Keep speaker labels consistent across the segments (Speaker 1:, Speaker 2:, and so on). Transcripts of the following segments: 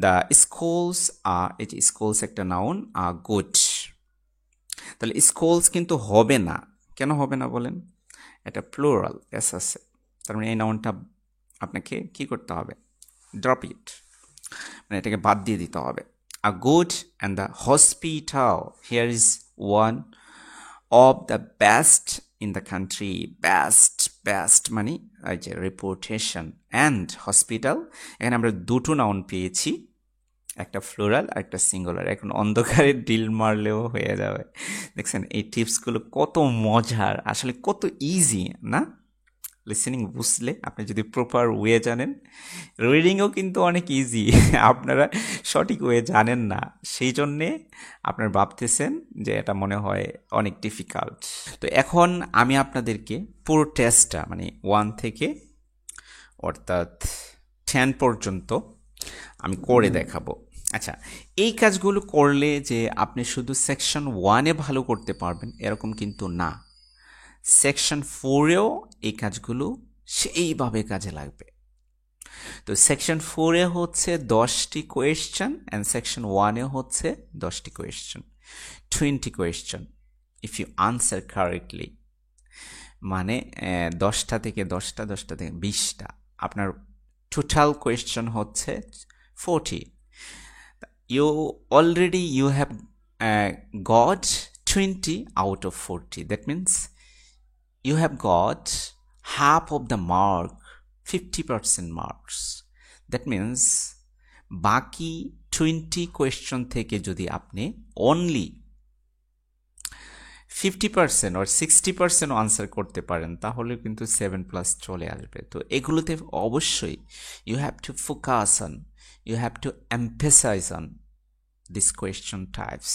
Speaker 1: The schools এই যে schools একটা নাউন গুড, তাহলে স্কুলস কিন্তু হবে না। কেন হবে না বলেন? এটা প্লুরাল এস আছে, তার মানে এই নাউনটা আপনাকে কি করতে হবে? ড্রপ ইট, মানে এটাকে বাদ দিয়ে দিতে হবে। A good and the hospital here is one of the best in the country. Best, best মানে এই যে রেপুটেশন, অ্যান্ড হসপিটাল, এখানে আমরা দুটো নাউন পেয়েছি, একটা ফ্লোরাল আর একটা সিঙ্গুলার। এখন অন্ধকারে ডিল মারলেও হয়ে যাবে। দেখছেন এই টিপসগুলো কত মজার, আসলে কত ইজি না? লিসেনিং বুঝলে, আপনি যদি প্রপার ওয়ে জানেন, রিডিংও কিন্তু অনেক ইজি। আপনারা সঠিক ওয়ে জানেন না, সেই জন্যে আপনারা ভাবতেছেন যে এটা মনে হয় অনেক ডিফিকাল্ট। তো এখন আমি আপনাদেরকে পুরো টেস্টটা মানে 1 থেকে অর্থাৎ 10 পর্যন্ত আমি করে দেখাবো। আচ্ছা, এই কাজগুলো করলে যে আপনি শুধু সেকশন 1-এ ভালো করতে পারবেন এরকম কিন্তু না, সেকশন 4-এও এই কাজগুলো সেইভাবে কাজে লাগবে। তো সেকশন 4-এ হচ্ছে 10টি কোয়েশ্চেন অ্যান্ড সেকশন 1-এ হচ্ছে 10টি question, 20 question if you answer correctly. মানে 10টা থেকে 10টা, 10টা থেকে 20টা, আপনার টোটাল কোয়েশ্চেন হচ্ছে 40। You have got 20 out of 40. That means you have got half of the mark, 50% marks. That means বাকি 20 কোয়েশ্চন থেকে যদি আপনি অনলি 50% or 60% আনসার করতে পারেন তাহলে কিন্তু 7+ চলে আসবে। তো এগুলোতে অবশ্যই you have to focus on, you have to emphasize on this question types.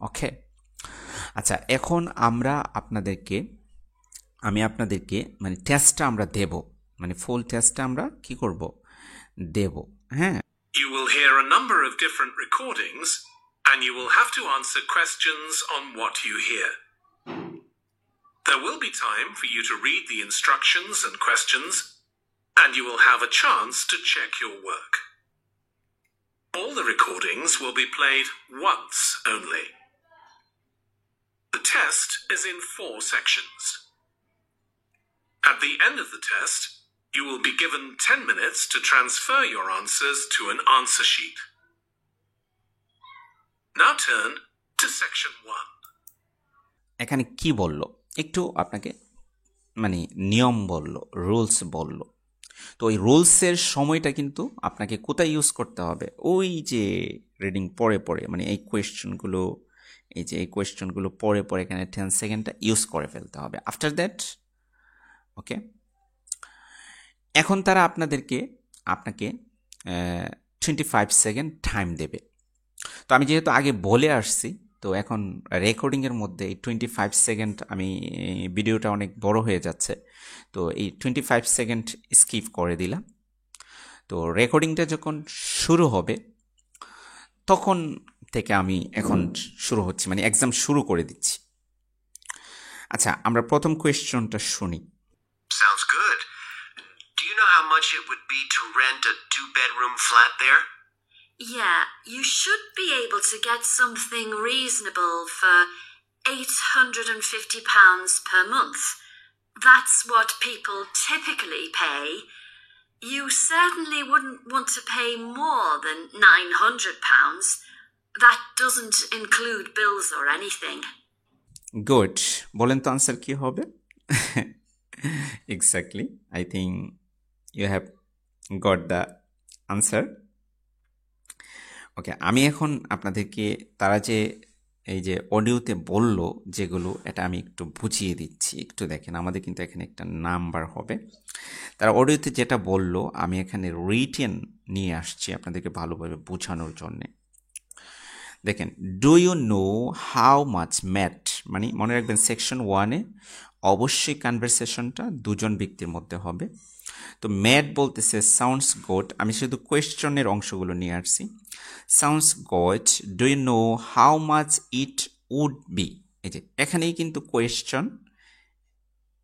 Speaker 1: Okay, আচ্ছা, এখন আমি আপনাদেরকে মানে টেস্টটা আমরা দেব, মানে ফুল টেস্টটা আমরা কি করব? দেব। হ্যাঁ,
Speaker 2: You will hear a number of different recordings, and you will have to answer questions on what you hear. There will be time for you to read the instructions and questions, and you will have a chance to check your work. All the recordings will be played once only. The test is in 4 sections. At the end of the test, you will be given 10 minutes to transfer your answers to an answer sheet. Now turn to section 1.
Speaker 1: এখানে কি বলল একটু আপনাকে মানে নিয়ম বলল, rules বলল। তো ওই রুলসের সময়টা কিন্তু আপনাকে কোথায় ইউজ করতে হবে? ওই যে রিডিং পরে পরে, মানে এই কোয়েশ্চেনগুলো পরে পরে এখানে 10 সেকেন্ডটা ইউজ করে ফেলতে হবে। আফটার দ্যাট ওকে, এখন তারা আপনাকে 25 সেকেন্ড টাইম দেবে। তো আমি যেহেতু আগে বলে আসছি, তো এখন রেকর্ডিংয়ের মধ্যে এই 25 সেকেন্ড আমি ভিডিওটা অনেক বড় হয়ে যাচ্ছে, তো এই 25 সেকেন্ড স্কিপ করে দিলাম। তো রেকর্ডিংটা যখন শুরু হবে তখন থেকে আমি এখন শুরু হচ্ছে, মানে এক্সাম শুরু করে দিচ্ছি। আচ্ছা, আমরা প্রথম কোয়েশ্চনটা শুনি।
Speaker 3: Sounds good. Do you know how much it would be to rent a 2-bedroom flat there?
Speaker 4: Yeah, you should be able to get something reasonable for £850 per month. That's what people typically pay. You certainly wouldn't want to pay more than £900. That doesn't include bills or anything.
Speaker 1: Good, বলেন তো answer কি হবে? Exactly, I think you have got the answer. Okay, আমি এখন আপনাদেরকে তারা যে এই যে অডিওতে বলল যেগুলো, এটা আমি একটু বুঝিয়ে দিচ্ছি। একটু দেখেন, আমাদের কিন্তু এখানে একটা নাম্বার হবে। তারা অডিওতে যেটা বলল আমি এখানে রিটেন নিয়ে আসছি আপনাদেরকে ভালোভাবে বোঝানোর জন্যে। দেখেন, do you know how much mat, মানে মনে রাখবেন সেকশন 1-এ অবশ্যই কনভারসেশনটা দুজন ব্যক্তির মধ্যে হবে। তো ম্যাট বলতেছে সাউন্ডস গুড, আমি শুধু কোয়েশ্চনের অংশগুলো নিয়ে আসছি। Sounds good, do you know how much it would be, এই যে এখানেই কিন্তু কোয়েশ্চন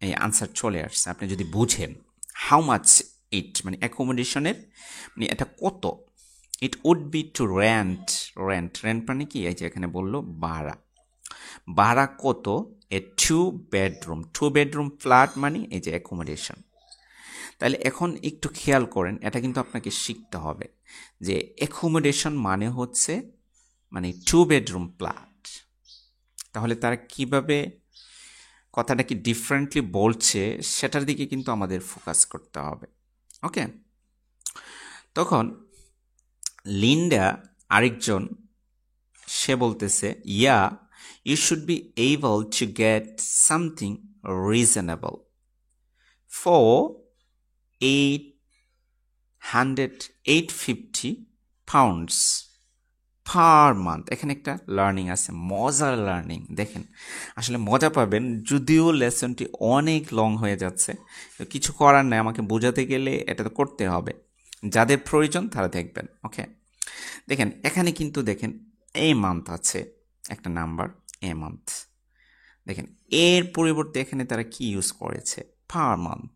Speaker 1: এই আনসার চলে আসছে। আপনি যদি বুঝেন হাউ মাচ ইট মানে অ্যাকোমোডেশনের মানে এটা কত, it would be to rent rent মানে কি, এই যে এখানে বললো ভাড়া। ভাড়া কত? এ 2 বেডরুম ফ্ল্যাট মানে এই যে অ্যাকোমোডেশন। তাহলে এখন একটু খেয়াল করেন, এটা কিন্তু আপনাকে শিখতে হবে যে অ্যাকোমোডেশন মানে হচ্ছে মানে 2 বেডরুম ফ্ল্যাট। তাহলে তারা কিভাবে কথাটা কি ডিফারেন্টলি বলছে সেটার দিকে কিন্তু আমাদের ফোকাস করতে হবে। ওকে, তখন লিন্ডা আরেকজন সে বলতেছে, yeah you should be able to get something reasonable for 850 pounds per month. এখানে একটা লার্নিং আছে, মজার লার্নিং। দেখেন আসলে মজা পাবেন, যদিও লেসনটি অনেক লং হয়ে যাচ্ছে, কিছু করার নেই, আমাকে বোঝাতে গেলে এটা তো করতে হবে। যাদের প্রয়োজন তারা দেখবেন। ওকে, দেখেন এখানে কিন্তু দেখেন এ মান্থ আছে একটা নাম্বার, এ মান্থ। দেখেন এর পরিবর্তে এখানে তারা কি ইউজ করেছে? Per month.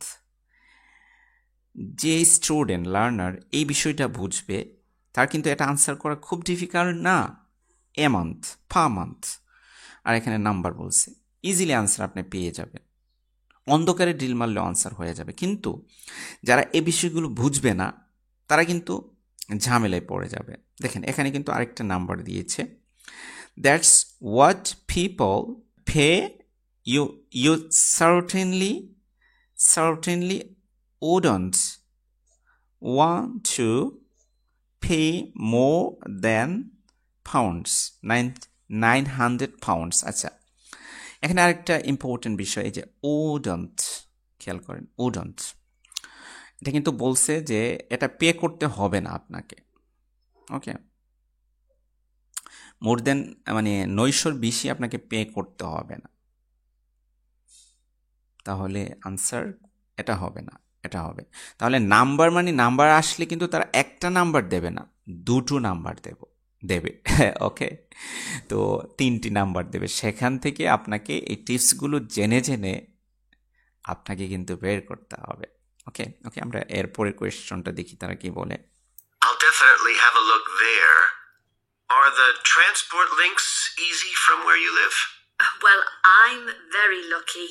Speaker 1: যে স্টুডেন্ট লার্নার এই বিষয়টা বুঝবে তার কিন্তু এটা আনসার করা খুব ডিফিকাল্ট না। এ মান্থ, পার মান্থ, আর এখানে নাম্বার বলছে, ইজিলি আনসার আপনি পেয়ে যাবেন। অন্ধকারে ড্রিল মারলেও আনসার হয়ে যাবে। কিন্তু যারা এই বিষয়গুলো বুঝবে না তারা কিন্তু ঝামেলায় পড়ে যাবে। দেখেন এখানে কিন্তু আরেকটা নাম্বার দিয়েছে, that's what people pay, you certainly wouldn't want to pay more than pounds, 900 pounds। আচ্ছা, এখানে আরেকটা ইম্পর্টেন্ট বিষয়, এই যে wouldn't, খেয়াল করেন wouldn't, এটা কিন্তু বলছে যে এটা পে করতে হবে না আপনাকে। ওকে, মোর দেন মানে 900 বেশি আপনাকে পে করতে হবে না। তাহলে আনসার এটা হবে না, এটা হবে। তাহলে নাম্বার মানে নাম্বার আসলে কিন্তু তারা একটা নাম্বার দেবে না, দুটো নাম্বার দেবে। ওকে, তো 3টি নাম্বার দেবে। সেখান থেকে আপনাকে এই টিপসগুলো জেনে জেনে আপনাকে কিন্তু বের করতে হবে। ওকে ওকে, আমরা এরপরের কোয়েশ্চনটা দেখি তারা কি বলে।
Speaker 3: I'll definitely have a look there. Are the transport links easy from where you live?
Speaker 4: Well, I'm very lucky.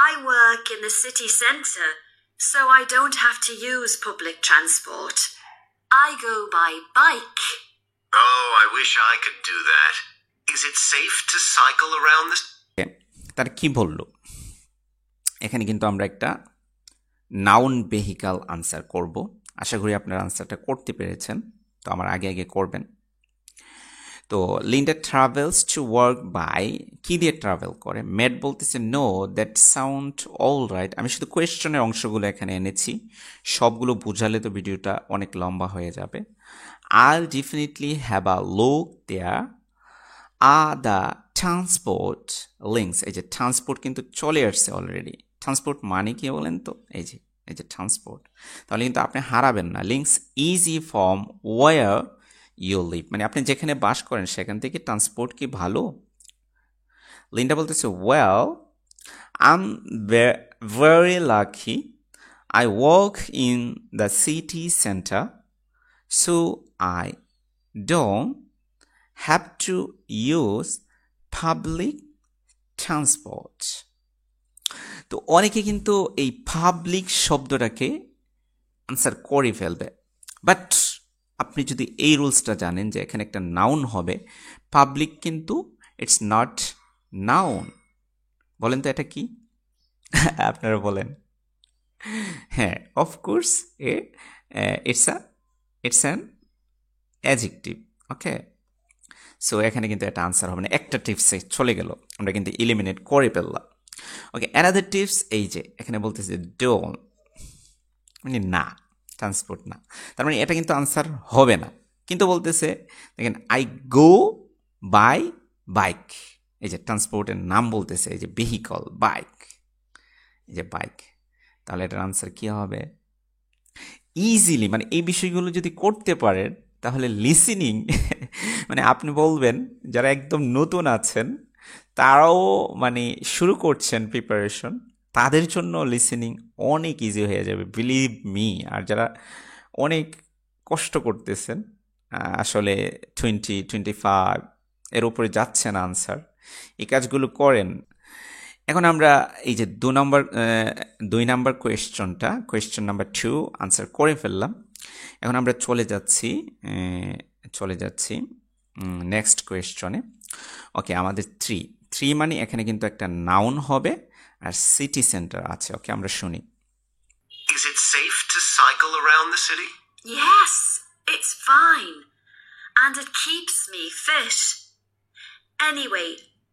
Speaker 4: I work in the city centre, so I don't have to use public transport. I go by bike.
Speaker 3: Oh, I wish I could do that. Is it safe to cycle around this?
Speaker 1: তার কি বলল? এখানে কিন্তু আমরা একটা noun vehicle answer করব। আশা করি আপনারা আনসারটা করতে পেরেছেন, তো আমার আগে আগে করবেন। তো Linda travels to work by, কি দিয়ে ট্রাভেল করে? মেড বলতেছে no, that sound all right. আমি শুধু কোয়েশ্চনের অংশগুলো এখানে এনেছি, সবগুলো বুঝালে তো ভিডিওটা অনেক লম্বা হয়ে যাবে। I'll definitely have a look there. আর দ্য ট্রান্সপোর্ট লিঙ্কস, এই যে ট্রান্সপোর্ট কিন্তু চলে আসছে অলরেডি। ট্রান্সপোর্ট মানে কি বলেন তো? এই যে ট্রান্সপোর্ট। তাহলে কিন্তু আপনি হারাবেন না। Links easy from where you live, মানে আপনি যেখানে বাস করেন সেখান থেকে ট্রান্সপোর্ট কি ভালো? লিন্ডা বলতেছে well, I am very lucky, I work in the city centre, so I don't have to use public transport. তো অনেকে কিন্তু এই পাবলিক শব্দটাকে আনসার করে ফেলবে, বাট আপনি যদি এই রুলসটা জানেন যে এখানে একটা নাউন হবে, পাবলিক কিন্তু ইটস নট নাউন। বলেন তো এটা কি? আপনারা বলেন। হ্যাঁ, of course it's an adjective. Okay, so এখানে কিন্তু এটা আনসার হবে না। একটা টিপসে চলে গেল, আমরা কিন্তু ইলিমিনেট করে ফেললাম। ওকে, অ্যানাদার টিপস, এই যে এখানে বলতেছে ডোন্ট, মানে না, ট্রান্সপোর্ট না, তার মানে এটা কিন্তু আনসার হবে না। কিন্তু বলতেছে দেখেন আই গো বাই বাইক, এই যে ট্রান্সপোর্টের নাম বলতেছে, এই যে ভেহিকল বাইক, এই যে বাইক। তাহলে এটার আনসার কী হবে? ইজিলি, মানে এই বিষয়গুলো যদি করতে পারেন তাহলে লিসেনিং মানে আপনি বলবেন যারা একদম নতুন আছেন তারাও মানে শুরু করছেন প্রিপারেশন, তাদের জন্য লিসেনিং অনেক ইজি হয়ে যাবে, বিলিভ মি। আর যারা অনেক কষ্ট করতেছেন, আসলে 20-25 এর উপরে যাচ্ছে না আনসার, এই কাজগুলো করেন। এখন আমরা এই যে 2 নাম্বার কোয়েশ্চন নাম্বার 2 আনসার করে ফেললাম। এখন আমরা চলে যাচ্ছি নেক্সট কোয়েশ্চনে। ওকে, আমাদের 3 মানে এখানে কিন্তু একটা নাউন হবে আর সিটি সেন্টার আছে। ওকে, আমরা শুনি।
Speaker 3: Is it safe to cycle around the city?
Speaker 4: Yes, it's fine. And it keeps me fit. Anyway,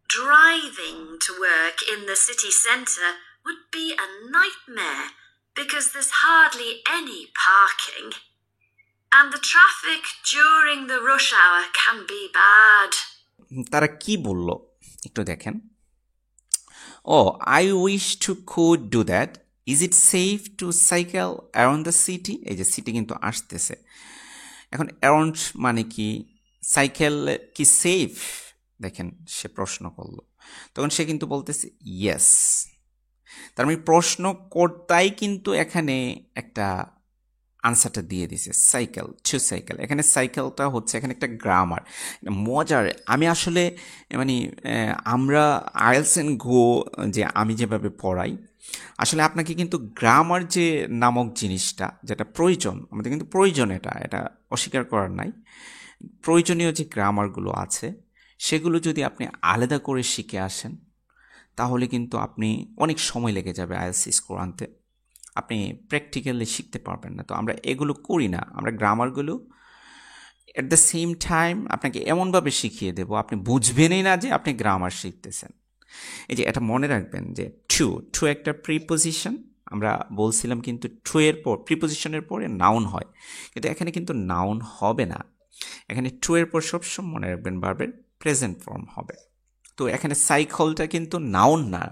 Speaker 4: driving to work in the city centre would be a nightmare because there's hardly any parking. And the traffic during the rush hour can be bad.
Speaker 1: তারা কি বলল একটু দেখেন। I wish to could do that. Is it safe to cycle around the city? এই যে city কিন্তু আসতেছে। এখন অ্যারাউন্ড মানে কি, সাইকেল কি সেফ? দেখেন সে প্রশ্ন করলো, তখন সে কিন্তু বলতেছে ইয়েস। তার মানে প্রশ্নকর্তাই কিন্তু এখানে একটা আনসারটা দিয়ে দিছে, সাইকেল, টু সাইকেল। এখানে সাইকেলটা হচ্ছে এখানে একটা গ্রামার মজার। আমি আসলে মানে আমরা আইএলস এন্ড গো যে আমি যেভাবে পড়াই, আসলে আপনাকে কিন্তু গ্রামার যে নামক জিনিসটা যেটা প্রয়োজন, আমাদের কিন্তু প্রয়োজন, এটা অস্বীকার করার নাই। প্রয়োজনীয় যে গ্রামারগুলো আছে সেগুলো যদি আপনি আলাদা করে শিখে আসেন তাহলে কিন্তু আপনি অনেক সময় লেগে যাবে আইএলস স্কোর আনতে, আপনি প্র্যাকটিক্যালি শিখতে পারবেন না। তো আমরা এগুলো করি না, আমরা গ্রামারগুলো এট দ্য সেম টাইম আপনাকে এমনভাবে শিখিয়ে দেব আপনি বুঝবেনই না যে আপনি গ্রামার শিখতেছেন। এই যে এটা মনে রাখবেন যে টু একটা প্রিপোজিশন, আমরা বলছিলাম কিন্তু টু এর পর প্রিপোজিশনের পরে নাউন হয়, কিন্তু এখানে কিন্তু নাউন হবে না। এখানে টু এর পর সবসময় মনে রাখবেন ভার্বের প্রেজেন্ট ফর্ম হবে। তো এখানে সাইকেলটা কিন্তু নাউন না,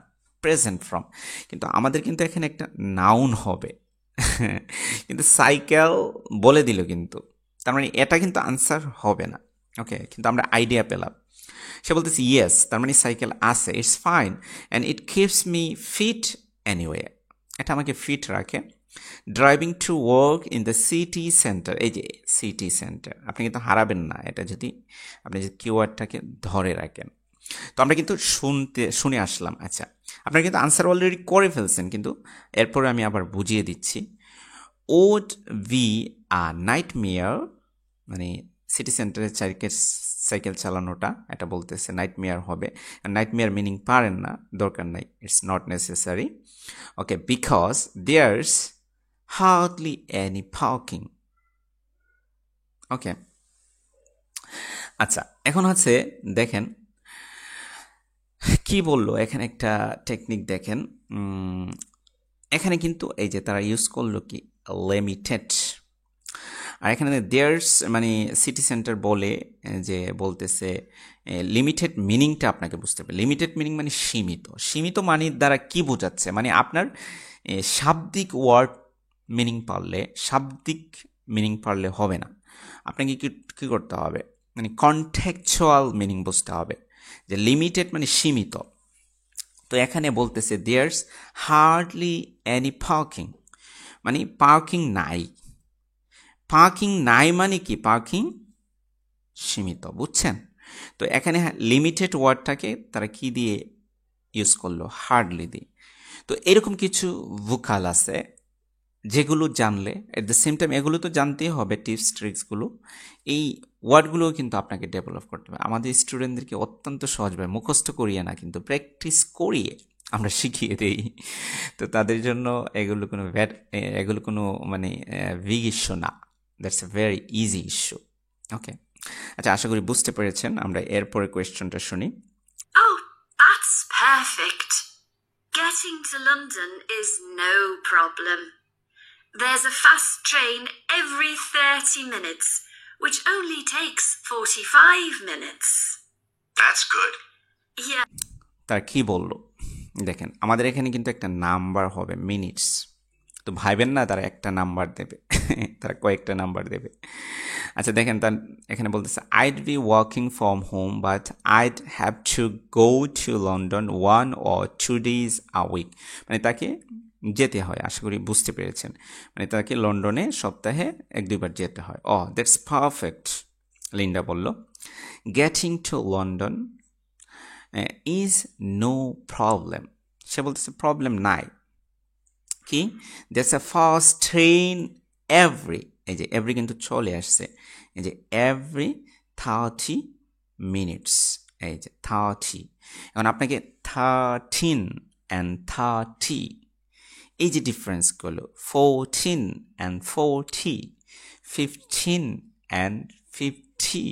Speaker 1: প্রেজেন্ট ফর্ম, কিন্তু আমাদের কিন্তু এখানে একটা নাউন হবে কিন্তু সাইকেল বলে দিল, কিন্তু তার মানে এটা কিন্তু আনসার হবে না। ওকে, কিন্তু আমরা আইডিয়া পেলাম। সে বলতেছে ইয়েস, তার মানে সাইকেল আছে, it's fine and it keeps me fit anyway, এটা আমাকে ফিট রাখে। Driving to work in the city centre, এই যে সিটি সেন্টার আপনি কিন্তু হারাবেন না, এটা যদি আপনি যে কিওয়ার্ডটাকে ধরে রাখেন। তো আমরা কিন্তু শুনে আসলাম। আচ্ছা, আপনারা কিন্তু আনসার অলরেডি করে ফেলছেন, কিন্তু এরপরে আমি আবার বুঝিয়ে দিচ্ছি। ওড বি আ নাইটমেয়ার, মানে সিটি সেন্টারে সাইকেল চালানোটা, এটা বলতেছে নাইটমেয়ার হবে। নাইটমেয়ার মিনিং পারেন না, দরকার নাই, it's not necessary. Okay, because there's hardly any parking. Okay, আচ্ছা, এখন হচ্ছে দেখেন কি বললো, এখানে একটা টেকনিক দেখেন। এখানে কিন্তু এই যে তারা ইউজ করলো কি লিমিটেড, আর এখানে দেয়ার্স মানে সিটি সেন্টার বলে যে বলতেছে লিমিটেড মিনিংটা আপনাকে বুঝতে হবে। লিমিটেড মিনিং মানে সীমিত। সীমিত মানির দ্বারা কি বোঝাচ্ছে, মানে আপনার শাব্দিক ওয়ার্ড মিনিং পারলে, শাব্দিক মিনিং পারলে হবে না, আপনাকে কি করতে হবে, মানে কনটেক্সচুয়াল মিনিং বুঝতে হবে যে লিমিটেড মানে সীমিত। তো এখানে বলতেছে দেয়ার্স হার্ডলি এনি পার্কিং, মানে পার্কিং নাই। পার্কিং নাই মানে কি, পার্কিং সীমিত, বুঝছেন? তো এখানে লিমিটেড ওয়ার্ডটাকে তারা কি দিয়ে ইউজ করলো, হার্ডলি দিয়ে। তো এরকম কিছু ভোকাল আছে যেগুলো জানলে এট দ্য সেম টাইম এগুলো তো জানতেই হবে, টিপস ট্রিক্সগুলো, এই ওয়ার্ডগুলোও কিন্তু আপনাকে ডেভেলপ করতে হবে। আমাদের স্টুডেন্টদেরকে অত্যন্ত সহজভাবে মুখস্থ করিয়ে না, কিন্তু প্র্যাকটিস করিয়ে আমরা শিখিয়ে দিই। তো তাদের জন্য এগুলো কোনো মানে বিগ ইস্যু না, that's a very easy issue. Okay, আচ্ছা, আশা করি বুঝতে পেরেছেন। আমরা এরপরে কোয়েশ্চনটা শুনি।
Speaker 4: Oh, that's perfect. Getting to London is no problem. There's a fast train every 30 minutes, which only takes 45 minutes.
Speaker 3: That's good.
Speaker 4: Yeah.
Speaker 1: তার কি বললো দেখেন, আমাদের এখানে কিন্তু একটা নাম্বার হবে মিনিটস। তো ভাইবেন না তারা একটা নাম্বার দেবে, তারা কয়েকটা নাম্বার দেবে। আচ্ছা দেখেন, তার এখানে বলতেছে I'd be working from home but I'd have to go to London 1 or 2 days a week, মানে তাকে যেতে হয়। আশা করি বুঝতে পেরেছেন, মানে তাকে লন্ডনে সপ্তাহে 1-2 বার যেতে হয়। দ্যাটস পারফেক্ট, লিন্ডা বলল। Getting to London is no problem. সে বলতেছে প্রবলেম নাই। কি, that's a first train every, এই যে এভরি কিন্তু চলে আসছে, এই যে এভরি 30 মিনিটস, এই যে 30। এখন আপনাকে 13 and 30, এই যে ডিফারেন্সগুলো, 14 and 40, 15 and 50,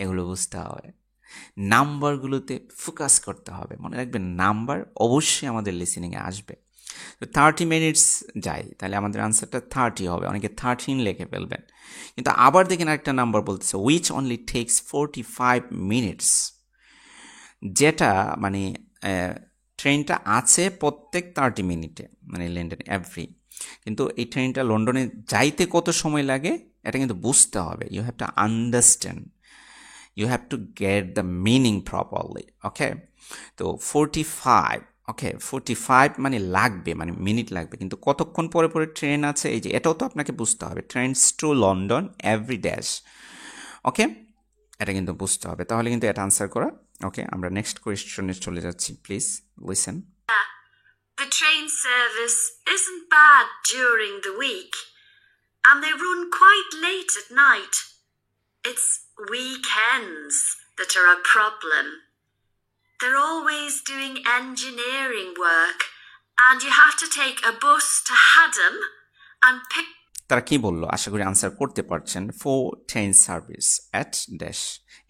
Speaker 1: এগুলো বুঝতে হবে। নাম্বারগুলোতে ফোকাস করতে হবে। মনে রাখবেন, নাম্বার অবশ্যই আমাদের লিসেনিংয়ে আসবে। তো 30 মিনিটস যাই, তাহলে আমাদের আনসারটা 30 হবে। অনেকে 13 লিখে ফেলবেন। কিন্তু আবার দেখেন আরেকটা নাম্বার বলতেছে, উইচ অনলি টেক্স 45 মিনিটস, যেটা মানে ট্রেনটা আছে প্রত্যেক 30 মিনিটে, মানে লন্ডন এভরি। কিন্তু এই ট্রেনটা লন্ডনে যাইতে কত সময় লাগে এটা কিন্তু বুঝতে হবে। You have to understand, you have to get the meaning properly. Okay, তো 45, ওকে 45 মানে লাগবে, মানে মিনিট লাগবে, কিন্তু কতক্ষণ পরে পরে ট্রেন আছে, এই যে এটাও তো আপনাকে বুঝতে হবে। Trains to London every dash, okay, এটা কিন্তু বুঝতে হবে, তাহলে কিন্তু এটা আনসার করা। ওকে, আমরা নেক্সট কোয়েশ্চনে চলে যাচ্ছি, please listen.
Speaker 4: The train service isn't bad during the week, and they run quite late at night. It's weekends that are a problem. They're always doing engineering work, and you have to take a bus to Haddam and pick.
Speaker 1: তারা কি বললো, আশা করি answer করতে পারছেন। 4 train service at dash,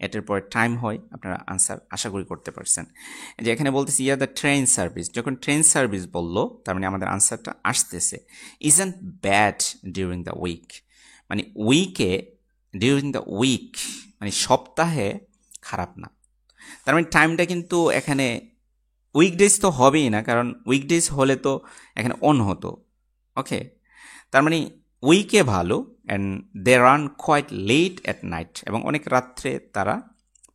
Speaker 1: এটার পরে time হয়, আপনারা আনসার আশা করি করতে পারছেন। যে এখানে বলতেছি ইয়া দ্য ট্রেন সার্ভিস, যখন ট্রেন সার্ভিস বললো তার মানে আমাদের আনসারটা আসতেছে isn't bad during the week, মানে উইকে, ডিউরিং দ্য উইক মানে সপ্তাহে খারাপ না। তার মানে টাইমটা কিন্তু এখানে উইকডেজ তো হবেই না, কারণ উইকডেজ হলে তো এখানে অন হতো। ওকে, তার মানে উইকে ভালো, and they run quite late at night, এবং অনেক রাত্রে তারা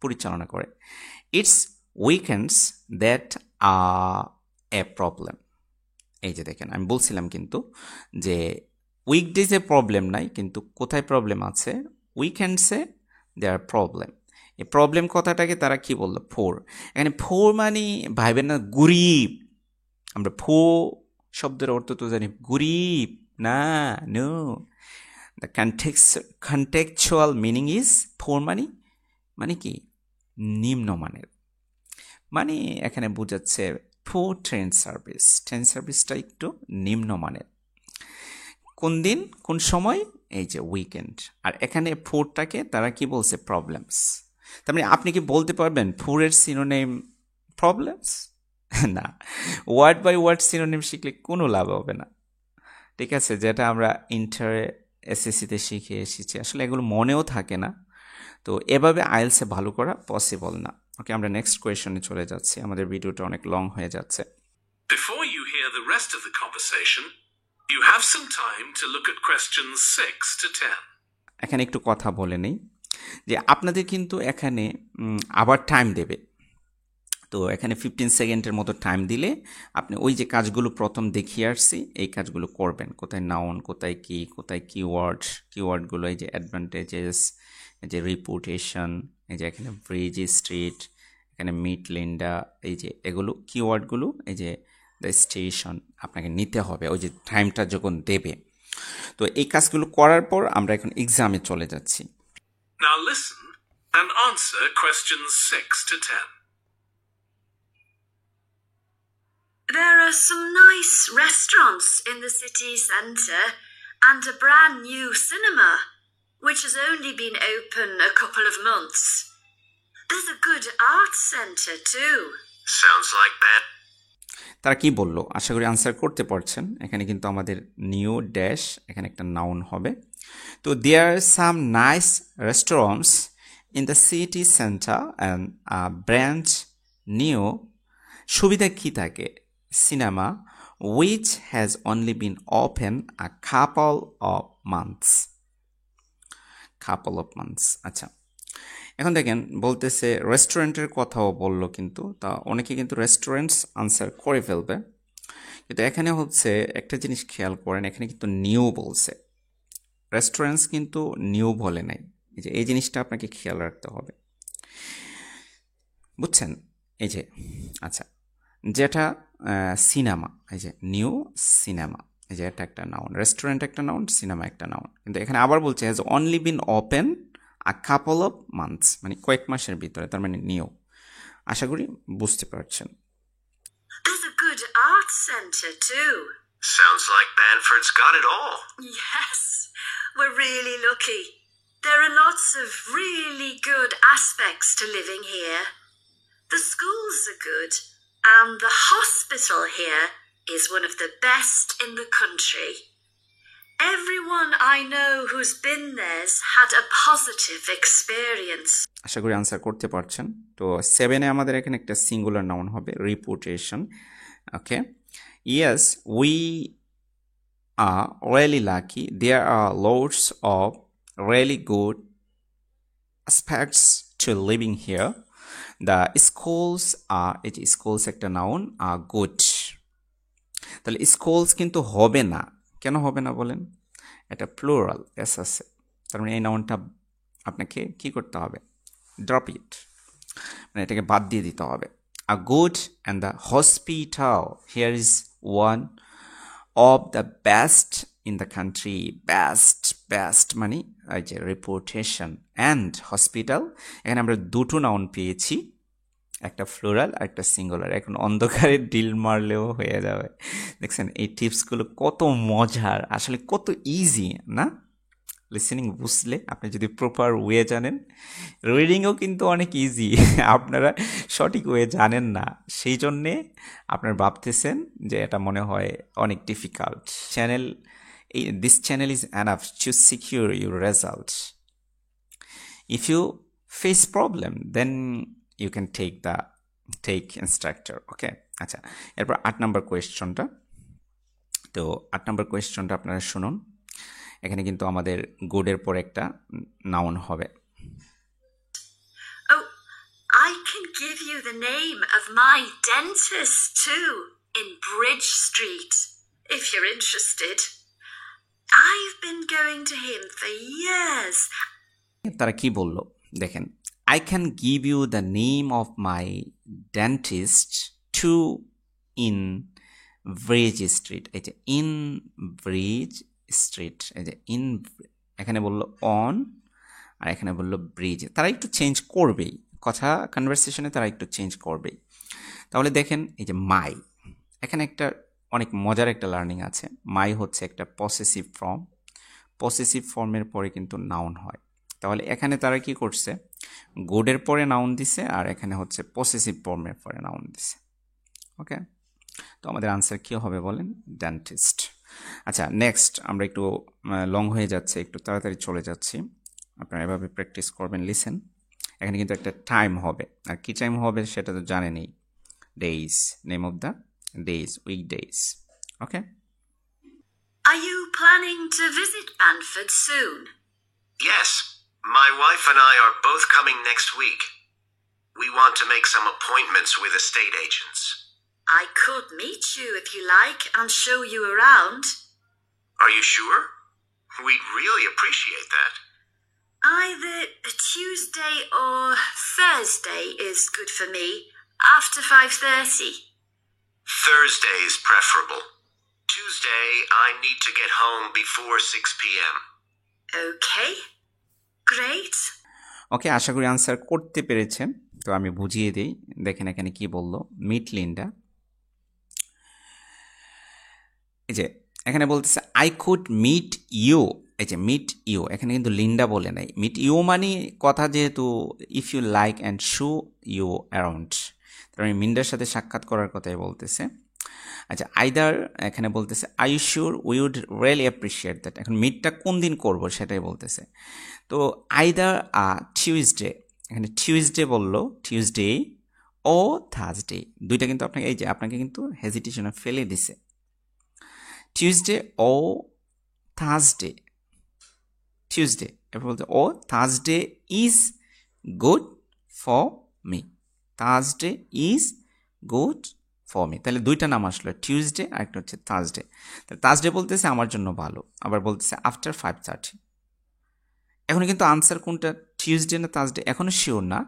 Speaker 1: পরিচালনা করে। It's weekends that are a problem. এই যে দেখেন, আমি বলছিলাম কিন্তু যে উইকডেজে প্রবলেম নাই, কিন্তু কোথায় প্রবলেম আছে, উইকেন্ডসে দেয়ার প্রবলেম। এই প্রবলেম কথাটাকে তারা কি বললো, ফোর। এখানে ফোর মানে ভাইবেন না গরিব, আমরা ফো শব্দের অর্থ তো জানি গরিব না, no, the contextual meaning is poor মানে কি নিম্নমানের, মানে এখানে বোঝাচ্ছে ফোর ট্রেন সার্ভিস, ট্রেন সার্ভিসটা একটু নিম্নমানের। কোন দিন কোন সময়, এই যে উইকেন্ড। আর এখানে ফোরটাকে তারা কি বলছে, প্রবলেমস। তার মানে আপনি কি বলতে পারবেন ফোরের সিনোনিম প্রবলেমস? না, ওয়ার্ড বাই ওয়ার্ড সিনোনিম শিখলে কোনো লাভ হবে না। ঠিক আছে, যেটা আমরা ইন্টারে এসএসসিতে শিখে এসেছি, আসলে এগুলো মনেও থাকে না, তো এভাবে আইএলসে ভালো করা পসিবল না। ওকে, আমরা নেক্সট কোয়েশনে চলে যাচ্ছি, আমাদের ভিডিওটা অনেক লং হয়ে যাচ্ছে।
Speaker 2: Before you hear the rest of the conversation, you have some time to look at questions 6 to 10.
Speaker 1: এখানে একটু কথা বলে নেই যে আপনাদের কিন্তু এখানে আবার টাইম দেবে। তো এখানে 15 সেকেন্ডের মতো টাইম দিলে আপনি ওই যে কাজগুলো প্রথম দেখিয়ে আসছি এই কাজগুলো করবেন। কোথায় নাউন, কোথায় কি, কোথায় কিওয়ার্ডগুলো, এই যে অ্যাডভান্টেজেস, এই যে রিপুটেশন, এই যে এখানে ব্রিজ স্ট্রিট, এখানে মিট লিন্ডা, এই যে এগুলো কিওয়ার্ডগুলো, এই যে দ্য স্টেশন আপনাকে নিতে হবে ওই যে টাইমটা যখন দেবে। তো এই কাজগুলো করার পর আমরা এখন এক্সামে চলে যাচ্ছি।
Speaker 2: Now listen and answer questions 6 to 10.
Speaker 4: There are some nice restaurants in the city centre and a brand new cinema, which has only been open a couple of months. There's a good art centre too.
Speaker 3: Sounds like that.
Speaker 1: তারা কি বললো, আশা করি answer করতে পারছেন। এখানে কিন্তু আমাদের new dash, এখানে একটা নাউন হবে। তো there are some nice restaurants in the city centre and brand new, সুবিধা কী থাকে, cinema which has only been open a couple of months. আচ্ছা, এখন দেখেন বলতেছে রেস্টুরেন্টের কথাও বললো, কিন্তু তা অনেকে কিন্তু রেস্টুরেন্টস আনসার করে ফেলবে, কিন্তু এখানে হচ্ছে একটা জিনিস খেয়াল করেন, এখানে কিন্তু নিউ বলছে, রেস্টুরেন্টস কিন্তু নিউ বলে নাই। এই জিনিসটা আপনাকে খেয়াল রাখতে হবে, বুঝছেন? আচ্ছা, যেটা সিনেমা, নিউ সিনেমা, এটা একটা নাউন, রেস্টুরেন্ট একটা নাউন, সিনেমা একটা নাউন। কিন্তু এখানে আবার বলছে has only been open a couple of months, মানে কয়েক মাসের ভিতরে, তার মানে নিউ। আশা করি বুঝতে পারছেন।
Speaker 4: There's a good art centre too.
Speaker 3: Sounds like Banford's got it all.
Speaker 4: Yes, we're really lucky. There are lots of really good aspects to living here. The schools are good, and the hospital here is one of the best in the country. Everyone I know who's been there's had a positive experience.
Speaker 1: আশা করি answer করতে পারছেন। তো 7-এ আমাদের এখানে একটা singular noun হবে, reputation. Okay, yes we are really lucky. There are loads of really good aspects to living here. The schools are, schools একটা noun, are good. তাহলে স্কুলস কিন্তু হবে না, কেন হবে না বলেন? এটা প্লুরাল, এস আছে, তার মানে এই নাউনটা আপনাকে কি করতে হবে? ড্রপ ইট, মানে এটাকে বাদ দিয়ে দিতে হবে। A good and the hospital here is one of the best in the country. Best মানে reputation and hospital, এখানে আমরা দুটো নাউন পেয়েছি, একটা ফ্লোরাল আর একটা সিঙ্গুলার। এখন অন্ধকারে ডিল মারলেও হয়ে যাবে। দেখছেন এই টিপসগুলো কত মজার, আসলে কত ইজি না? লিসেনিং বুঝলে, আপনি যদি প্রপার ওয়ে জানেন, রিডিংও কিন্তু অনেক ইজি। আপনারা সঠিক ওয়ে জানেন না, সেই জন্যে আপনারা ভাবতেছেন যে এটা মনে হয় অনেক difficult. This channel is enough to secure your result. If you face problem then you can take instructor. Okay, আচ্ছা, এরপর 8 নম্বর কোয়েশ্চনটা। তো 8 নম্বর কোয়েশ্চনটা আপনারা শুনুন। এখানে কিন্তু আমাদের গুডের পর একটা নাউন হবে।
Speaker 4: Oh, I can give you the name of my dentist too, in Bridge Street, if you're interested. I've been going to him for years.
Speaker 1: তারা কি বলল দেখেন, I can give you the name of my dentist too in Bridge Street. এই যে in Bridge street, এই যে in, এখানে বললো অন আর এখানে বললো ব্রিজ। তারা একটু চেঞ্জ করবেই, কথা কনভারসেশনে তারা একটু চেঞ্জ করবেই। তাহলে দেখেন এই যে মাই, এখানে একটা অনেক মজার একটা লার্নিং আছে। মাই হচ্ছে একটা পসেসিভ ফর্ম, পসেসিভ ফর্মের পরে কিন্তু নাউন হয়। তাহলে এখানে তারা কি করছে, গুডের পরে নাউন দিছে আর এখানে হচ্ছে পসেসিভ ফর্মের পরে নাউন দিছে। ওকে, তো আমাদের আনসার কী হবে বলেন? ডেন্টিস্ট। আচ্ছা, নেক্সট আমরা একটু লং হয়ে যাচ্ছে, একটু তাড়াতাড়ি চলে যাচ্ছি, আপনারা এভাবে প্র্যাকটিস করবেন। লিসেন, এখানে কিন্তু একটা টাইম হবে, আর কি টাইম হবে সেটা তো জানেনই, days, name of the days, weekdays. Okay,
Speaker 4: Are you planning to visit Banford soon?
Speaker 3: Yes, my wife and I are both coming next week. We want to make some appointments with estate agents.
Speaker 4: I could meet you if you like and show you around.
Speaker 3: Are you sure? We'd really appreciate that.
Speaker 4: Either Tuesday or Thursday is good for me, after 5:30.
Speaker 3: Thursday is preferable. Tuesday, I need to get home before 6 p.m.
Speaker 4: Okay, great.
Speaker 1: ওকে, আশা করি answer করতে পেরেছেন। তো আমি বুঝিয়ে দিই, দেখেন এখানে কি বললো, মিট লিন্ডা। এই যে এখানে বলতেছে আই কুড মিট ইউ, এই যে মিট ইউ, এখানে কিন্তু লিন্ডা বলে নাই। মিট ইউ মানে কথা, যেহেতু if you like and show you around, তার মানে মিন্ডার সাথে সাক্ষাৎ করার কথাই বলতেছে। আচ্ছা, আইদার এখানে বলতেছে I sure we would really appreciate that. এখন মিটটা কোন দিন করবো সেটাই বলতেছে। তো আইদার টিউসডে, এখানে টিউসডে বললো, টিউসডে ও থার্সডে, দুইটা কিন্তু আপনাকে, এই যে আপনাকে কিন্তু হেজিটেশনে ফেলে দিছে। টিউসডে ও থার্সডে, টিউসডে, এরপর বলতে ও Thursday is good for me, Thursday is good for me. তাহলে দুইটা নাম আসলো, টিউসডে আর একটা হচ্ছে থার্সডে। তাহলে থার্সডে বলতেছে আমার জন্য ভালো, আবার বলতেছে আফটার 5:30। এখন কিন্তু আনসার কোনটা, টিউসডে না থার্সডে, এখনো শিওর না।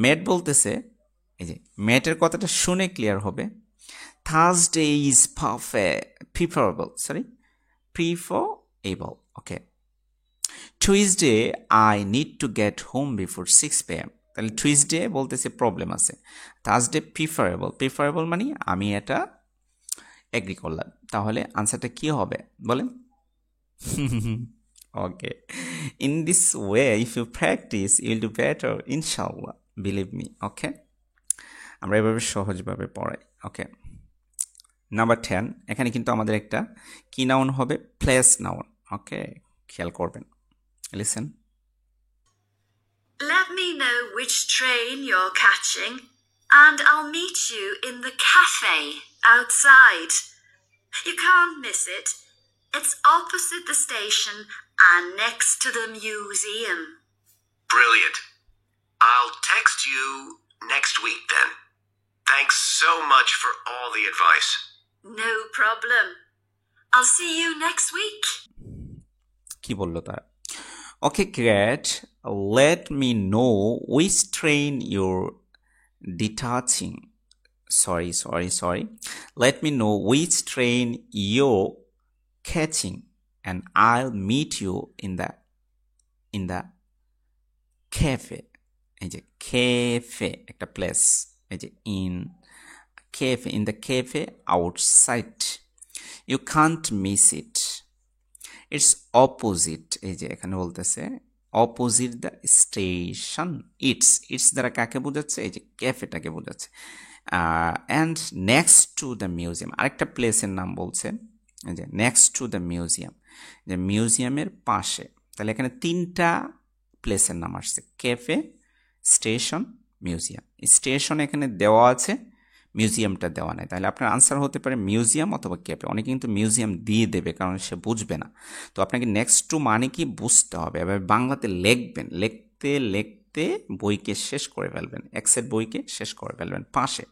Speaker 1: ম্যাট বলতেছে, এই যে ম্যাটের কথাটা শুনে ক্লিয়ার হবে, Thursday is preferable, okay. Tuesday I need to get home before 6 PM। তাহলে টুইসডে বলতেছে প্রবলেম আছে, থার্সডে প্রিফারেবল মানে আমি এটা এগ্রি করলাম। তাহলে আনসারটা কি হবে বলেন? Okay, in this way if you practice you will do better ইনশাআল্লাহ, বিলিভ মি। ওকে, আমরা এভাবে সহজভাবে পড়াই। ওকে, নাম্বার 10, এখানে কিন্তু আমাদের একটা কি নাউন হবে, প্লেস নাউন। ওকে, খেয়াল করবেন, listen.
Speaker 4: Let me know which train you're catching, and I'll meet you in the cafe outside. You can't miss it. It's opposite the station and next to the museum.
Speaker 3: Brilliant. I'll text you next week then. Thanks so much for all the advice.
Speaker 4: No problem. I'll see you next week.
Speaker 1: কি বললো তারা? Okay, great. Let me know which train you're detaching. Sorry. Let me know which train you're catching and I'll meet you in the cafe. এই যে cafe একটা place, এই যে in the cafe outside. You can't miss it. It's opposite, এই যে এখানে বলতেছে opposite the station. It's দ্বারা কাকে বোঝাচ্ছে? এই যে ক্যাফেটাকে বোঝাচ্ছে। And next to the museum, আরেকটা প্লেসের নাম বলছে, এই যে নেক্সট টু দ্য মিউজিয়াম, যে মিউজিয়ামের পাশে। তাহলে এখানে 3টা প্লেসের নাম আসছে, ক্যাফে, স্টেশন, মিউজিয়াম। স্টেশন এখানে দেওয়া আছে, মিউজিয়ামটা দেওয়া নেই। তাহলে আপনার আনসার হতে পারে মিউজিয়াম অথবা ক্যাফে। অনেকে কিন্তু মিউজিয়াম দিয়ে দেবে, কারণ সে বুঝবে না। তো আপনাকে নেক্সট টু মানে কি বুঝতে হবে, এবার বাংলাতে লিখবেন, লিখতে বইকে শেষ করে ফেলবেন, এক সেট বইকে শেষ করে ফেলবেন পাশে।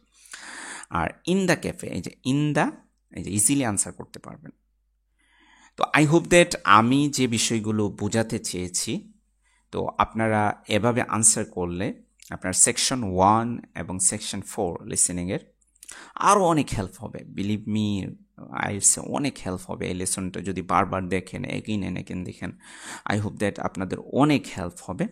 Speaker 1: আর ইন দ্য ক্যাফে, এই যে এই যে ইজিলি আনসার করতে পারবেন। তো আই হোপ দ্যাট আমি যে বিষয়গুলো বোঝাতে চেয়েছি, তো আপনারা এভাবে আনসার করলে আপনার সেকশন 1 এবং সেকশন 4 লিসেনিংয়ের আরও অনেক হেল্প হবে। বিলিভ মি, অনেক হেল্প হবে এই লেসনটা যদি বারবার দেখেন, এগেইন দেখেন। আই হোপ দ্যাট আপনাদের অনেক হেল্প হবে।